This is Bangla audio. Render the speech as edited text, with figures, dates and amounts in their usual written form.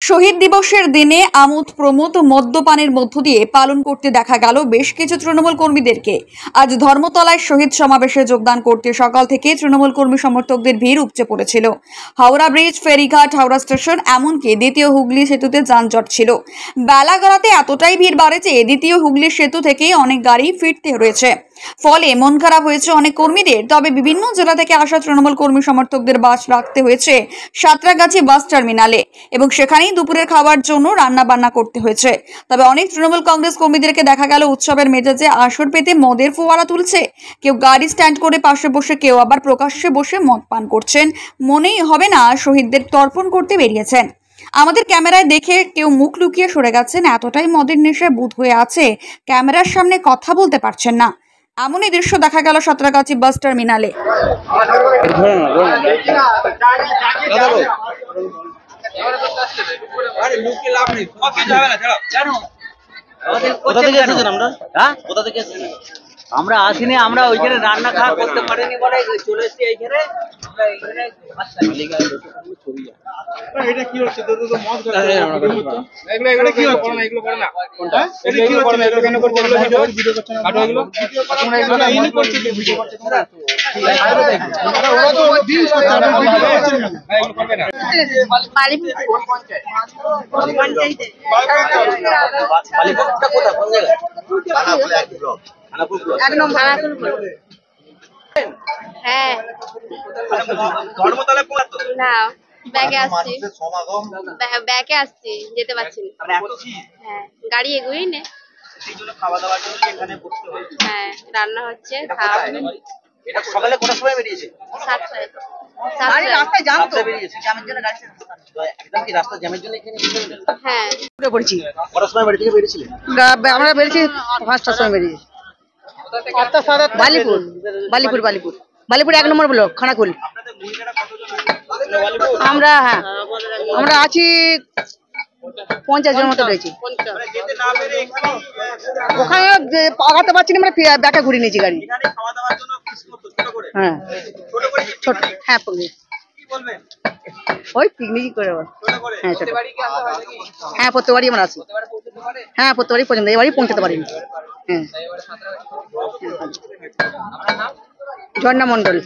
শহীদ দিবসের দিনে আমোদ প্রমোদ মদ্যপানের মধ্য দিয়ে পালন করতে দেখা গেল বেশ কিছু তৃণমূল কর্মীদেরকে। আজ ধর্মতলায় শহীদ সমাবেশে যোগদান করতে সকাল থেকে তৃণমূল কর্মী সমর্থকদের ভিড় উপচে পড়েছিল। হাওড়া ব্রিজ, ফেরিঘাট, হাওড়া স্টেশন, এমনকি দ্বিতীয় হুগলি সেতুতে যানজট ছিল। বেলা গড়াতে এতটাই ভিড় বাড়ে যে দ্বিতীয় হুগলি সেতু থেকেই অনেক গাড়ি ফিরতে রয়েছে। ফলে মন খারাপ হয়েছে অনেক কর্মীদের। তবে বিভিন্ন জেলা থেকে আসা তৃণমূল কর্মী সমর্থকদের বাস রাখতে হয়েছে সাঁতরাগাছি বাস টার্মিনালে এবং সেখানেই দুপুরের খাবার জন্য রান্না বান্না করতে হয়েছে। তবে অনেক তৃণমূল কংগ্রেস কর্মীদেরকে দেখা গেল উৎসবের মেজাজে আসর পেতে মদের ফোয়ারা তুলছে। কেউ গাড়ি স্ট্যান্ড করে পাশে বসে, কেউ আবার প্রকাশ্যে বসে মদ পান করছেন। মনেই হবে না শহীদদের তর্পণ করতে বেরিয়েছেন। আমাদের ক্যামেরায় দেখে কেউ মুখ লুকিয়ে সরে গেছেন, এতটাই মদের নেশায় বুঁদ হয়ে আছে ক্যামেরার সামনে কথা বলতে পারছেন না। এমনই দৃশ্য দেখা গেল সাঁতরাগাছি বাস টার্মিনালে। আমরা আসিনি, আমরা ওইখানে রান্না খাওয়া করতে পারিনি বলে চলে এসেছি এইখানে। এটা কি হচ্ছে? তো মদ এগুলো কি হচ্ছে? এগুলো করে না কোনটা? এটা কি হচ্ছে? এগুলো কেন করছে? এগুলো ভিডিও করছে না? কাটো এগুলো ভিডিও করা, তোমরা এগুলো ইনি করছে, ভিডিও করছে তোমরা। ওরা তো দিন করছে, আমরা ভিডিও করছি না। এগুলো করবে না। বালিপুর পঞ্চায়েত। বালিপুরটা কোথায়, কোন জায়গায়? খানাকুল এক ব্লক। খানাকুল ব্লক। এক নম্বর খানাকুল ব্লক। হ্যাঁ। ধর্মতলা কোন তো? না, ব্যাগে আসছি। ব্যাগে আসছি, যেতে পারছি না। হ্যাঁ, গাড়ি এগোই না। সেই জন্য খাওয়া দাওয়ার জন্য এখানে বসতে হয়। হ্যাঁ, রান্না হচ্ছে, খাওয়া হবে। এটা সকালে কোটার সময় বেরিয়েছে? 7টায়। রাস্তায় জ্যাম তো বেরিয়েছে, জ্যামের জন্য গাড়ি একদম কি রাস্তা জ্যামের জন্য এখানে হ্যাঁ। উঠে পড়ছি। কটার সময় বাড়ি থেকে বেরিয়েছিলেন? আমরা বেরিয়েছি 5টার সময় বেরিয়েছি। বালিপুর বালিপুর বালিপুর বালিপুর 1 নম্বর ব্লক, খানাকুল। আমরা আমরা আছি 50 জনের মতো রয়েছি। ওখানে আগাতে পারছি না, মানে ব্যাকে ঘুরে নিয়েছি গাড়ি। হ্যাঁ ছোট, হ্যাঁ ওই পিকনিক করে। হ্যাঁ ছোট, হ্যাঁ প্রত্যেকবারই আমরা আসি। হ্যাঁ প্রত্যেকবারই পর্যন্ত, এবারই পৌঁছাতে পারিনি। হ্যাঁ ঝর্ণা মন্ডল।